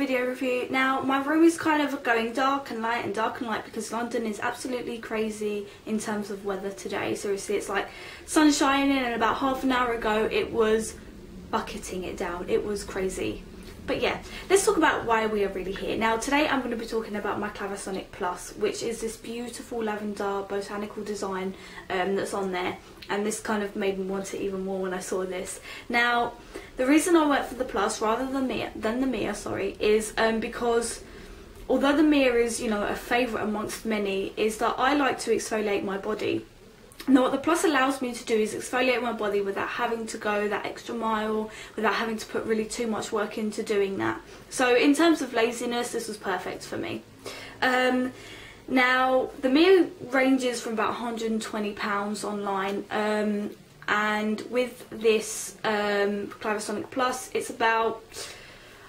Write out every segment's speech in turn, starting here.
video review. Now my room is kind of going dark and light because London is absolutely crazy in terms of weather today. Seriously, it's like sun shining, and about half an hour ago it was bucketing it down. It was crazy. But yeah, let's talk about why we are really here. Now today I'm going to be talking about my Clarisonic Plus, which is this beautiful lavender botanical design that's on there, and this kind of made me want it even more when I saw this. Now the reason I went for the Plus rather than the Mia, is because although the Mia is, you know, a favourite amongst many, is that I like to exfoliate my body. Now what the Plus allows me to do is exfoliate my body without having to go that extra mile, without having to put really too much work into doing that. So in terms of laziness, this was perfect for me. Now the Mia ranges from about £120 online, and with this Clarisonic Plus it's about,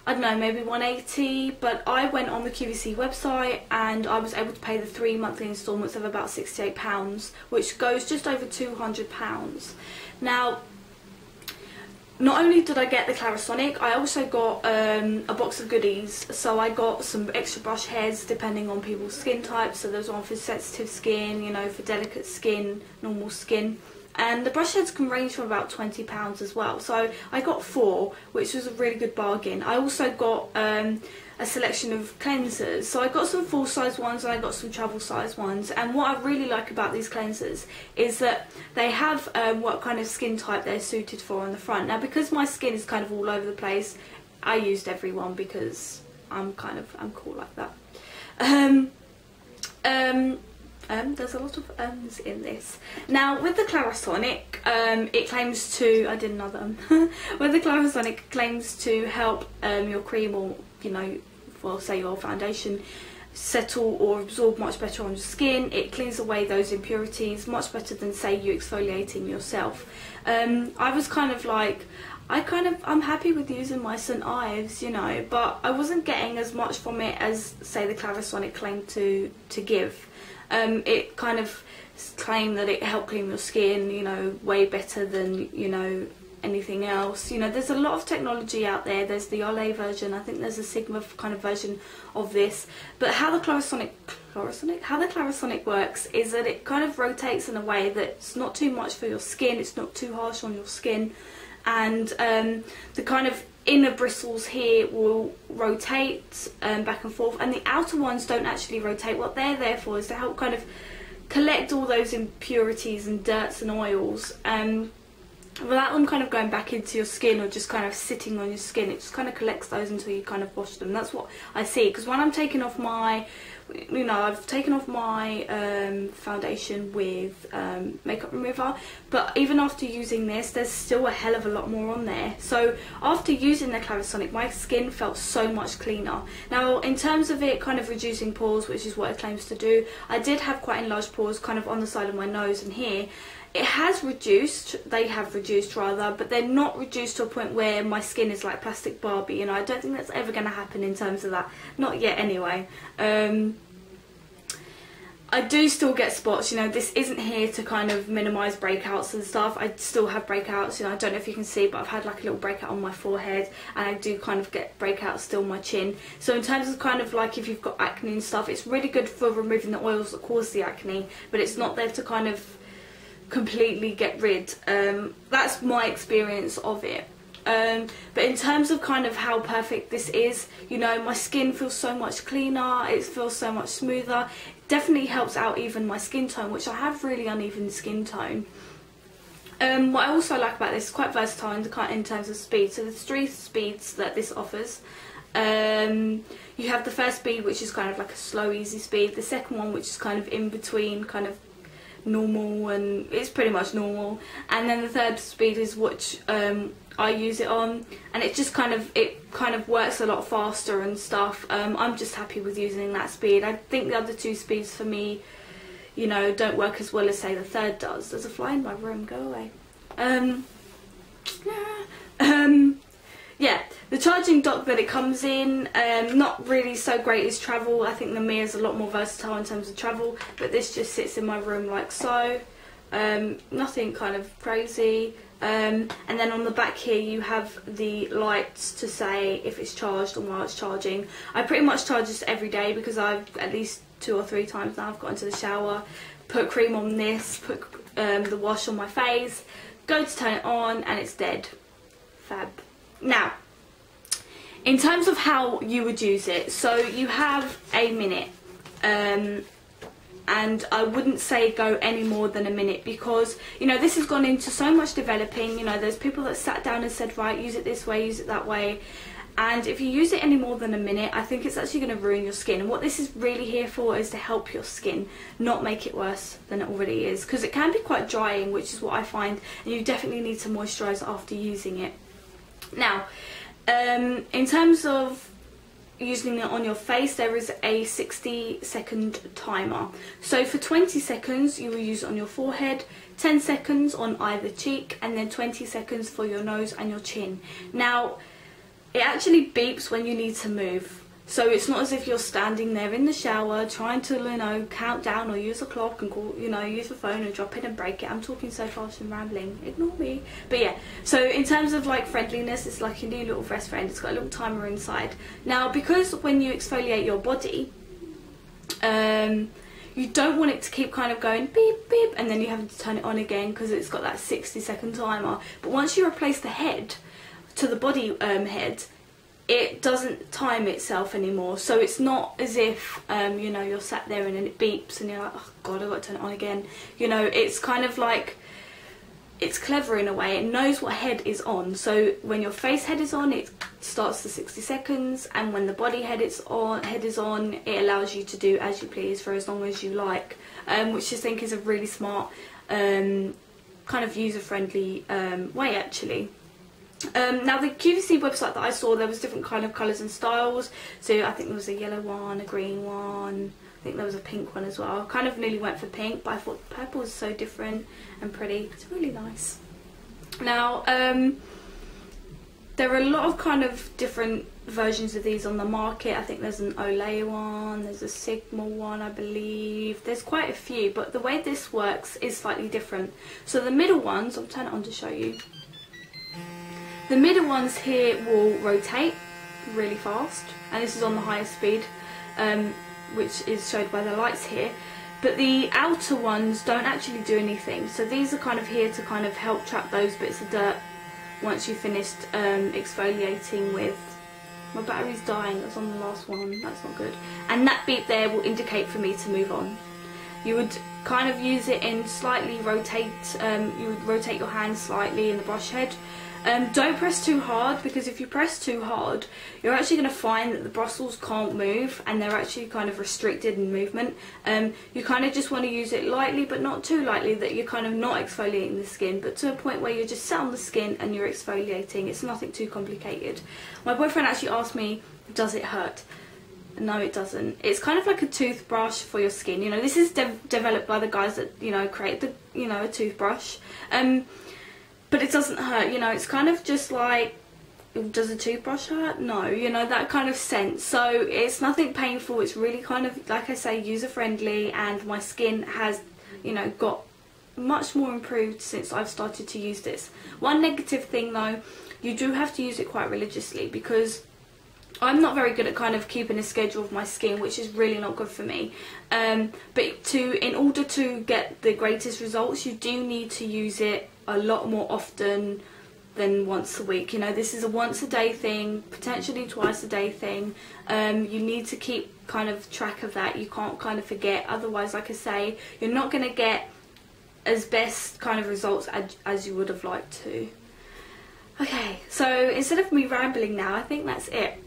I don't know, maybe 180, but I went on the QVC website and I was able to pay the 3 monthly instalments of about £68, which goes just over £200. Now, not only did I get the Clarisonic, I also got a box of goodies. So I got some extra brush heads depending on people's skin types. So there's one for sensitive skin, you know, for delicate skin, normal skin. And the brush heads can range from about £20 as well. So I got 4, which was a really good bargain. I also got a selection of cleansers. So I got some full size ones and I got some travel size ones. And what I really like about these cleansers is that they have what kind of skin type they're suited for on the front. Now because my skin is kind of all over the place, I used every one because I'm cool like that. There's a lot of ums in this. Now with the Clarisonic, it claims to, I did another with the Clarisonic, it claims to help your cream, or you know, well, say your foundation, settle or absorb much better on your skin. It cleans away those impurities much better than say you exfoliating yourself. I was kind of like, I'm happy with using my St. Ives, you know, but I wasn't getting as much from it as say the Clarisonic claimed to give. It kind of claimed that it helped clean your skin, you know, way better than, you know, anything else. You know, there's a lot of technology out there. There's the Olay version, I think there's a Sigma kind of version of this. But how the Clarisonic works is that it kind of rotates in a way that's not too much for your skin, it's not too harsh on your skin, and the kind of inner bristles here will rotate back and forth, and the outer ones don't actually rotate. What they're there for is to help kind of collect all those impurities and dirts and oils, without them kind of going back into your skin or just kind of sitting on your skin. It just kind of collects those until you kind of wash them. That's what I see, because when I'm taking off my, you know, I've taken off my foundation with makeup remover, but even after using this, there's still a hell of a lot more on there. So after using the Clarisonic, my skin felt so much cleaner. Now in terms of it kind of reducing pores, which is what it claims to do, I did have quite enlarged pores kind of on the side of my nose and here. It has reduced, they have reduced rather, but they're not reduced to a point where my skin is like plastic Barbie, you know. I don't think that's ever going to happen in terms of that, not yet anyway. I do still get spots, you know. This isn't here to kind of minimise breakouts and stuff. I still have breakouts, you know. I don't know if you can see, but I've had like a little breakout on my forehead, and I do kind of get breakouts still on my chin. So in terms of kind of like if you've got acne and stuff, it's really good for removing the oils that cause the acne, but it's not there to kind of completely get rid. That's my experience of it. But in terms of kind of how perfect this is, you know, my skin feels so much cleaner, it feels so much smoother. It definitely helps out even my skin tone, which I have really uneven skin tone. What I also like about this, is quite versatile in terms of speed. So there's 3 speeds that this offers. You have the first speed, which is kind of like a slow, easy speed. The second one, which is kind of in between, kind of normal, and it's pretty much normal. And then the third speed is which I use it on, and it just kind of works a lot faster and stuff. I'm just happy with using that speed. I think the other 2 speeds for me, you know, don't work as well as say the third does. There's a fly in my room, go away. Yeah, the charging dock that it comes in, not really so great as travel. I think the Mia is a lot more versatile in terms of travel, but this just sits in my room like so. Nothing kind of crazy. And then on the back here you have the lights to say if it's charged and while it's charging. I pretty much charge this every day because I've at least 2 or 3 times now I've got into the shower, put cream on this, put the wash on my face, go to turn it on and it's dead. Fab. Now, in terms of how you would use it, so you have a minute. And I wouldn't say go any more than a minute because, you know, this has gone into so much developing. You know, there's people that sat down and said, right, use it this way, use it that way. And if you use it any more than a minute, I think it's actually going to ruin your skin. And what this is really here for is to help your skin, not make it worse than it already is. Because it can be quite drying, which is what I find. And you definitely need to moisturise after using it. Now, in terms of using it on your face, there is a 60-second timer. So for 20 seconds you will use it on your forehead, 10 seconds on either cheek, and then 20 seconds for your nose and your chin. Now it actually beeps when you need to move, so it's not as if you're standing there in the shower trying to, you know, count down or use a clock and call, you know, use the phone and drop it and break it. I'm talking so fast and rambling, ignore me. But yeah, so in terms of like friendliness, it's like your new little best friend. It's got a little timer inside. Now because when you exfoliate your body, you don't want it to keep kind of going beep beep and then you have to turn it on again because it's got that 60-second timer. But once you replace the head to the body head, it doesn't time itself anymore, so it's not as if you know, you're sat there and then it beeps and you're like, oh god, I've got to turn it on again. You know, it's kind of like, it's clever in a way. It knows what head is on, so when your face head is on, it starts the 60 seconds, and when the body head is on, it allows you to do as you please for as long as you like, which I think is a really smart kind of user-friendly way actually. Now the QVC website that I saw, there was different kind of colours and styles. So I think there was a yellow one, a green one, I think there was a pink one as well. I kind of nearly went for pink, but I thought purple was so different and pretty. It's really nice. Now there are a lot of kind of different versions of these on the market. I think there's an Olay one, there's a Sigma one, I believe. There's quite a few, but the way this works is slightly different. So the middle ones, I'll turn it on to show you. The middle ones here will rotate really fast, and this is on the highest speed, which is showed by the lights here. But the outer ones don't actually do anything, so these are kind of here to kind of help trap those bits of dirt once you've finished exfoliating with. My battery's dying, that's on the last one, that's not good. And that beep there will indicate for me to move on. You would kind of use it in slightly rotate, you would rotate your hand slightly in the brush head. Don't press too hard, because if you press too hard you're actually going to find that the bristles can't move and they're actually kind of restricted in movement. You kind of just want to use it lightly, but not too lightly that you're kind of not exfoliating the skin, but to a point where you're just sat on the skin and you're exfoliating. It's nothing too complicated. My boyfriend actually asked me, does it hurt? No, it doesn't. It's kind of like a toothbrush for your skin. You know, this is developed by the guys that, you know, create the, you know, a toothbrush. But it doesn't hurt, you know, it's kind of just like, does a toothbrush hurt? No, you know, that kind of sense. So it's nothing painful, it's really kind of, like I say, user friendly, and my skin has, you know, got much more improved since I've started to use this. One negative thing though, you do have to use it quite religiously, because I'm not very good at kind of keeping a schedule of my skin, which is really not good for me. But in order to get the greatest results, you do need to use it a lot more often than once a week. You know, this is a once a day thing, potentially twice a day thing. You need to keep kind of track of that. You can't kind of forget, otherwise, like I say, you're not going to get as best kind of results as you would have liked to. Okay, so instead of me rambling now, I think that's it.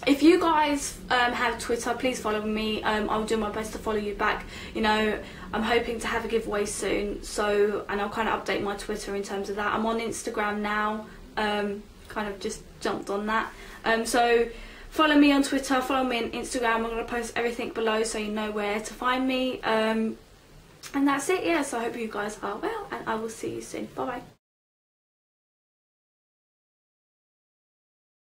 If you guys have Twitter, please follow me. I'll do my best to follow you back. You know, I'm hoping to have a giveaway soon, so, and I'll kind of update my Twitter in terms of that. I'm on Instagram now, kind of just jumped on that. So follow me on Twitter, follow me on Instagram. I'm going to post everything below so you know where to find me. And that's it, yeah. So I hope you guys are well, and I will see you soon. Bye bye.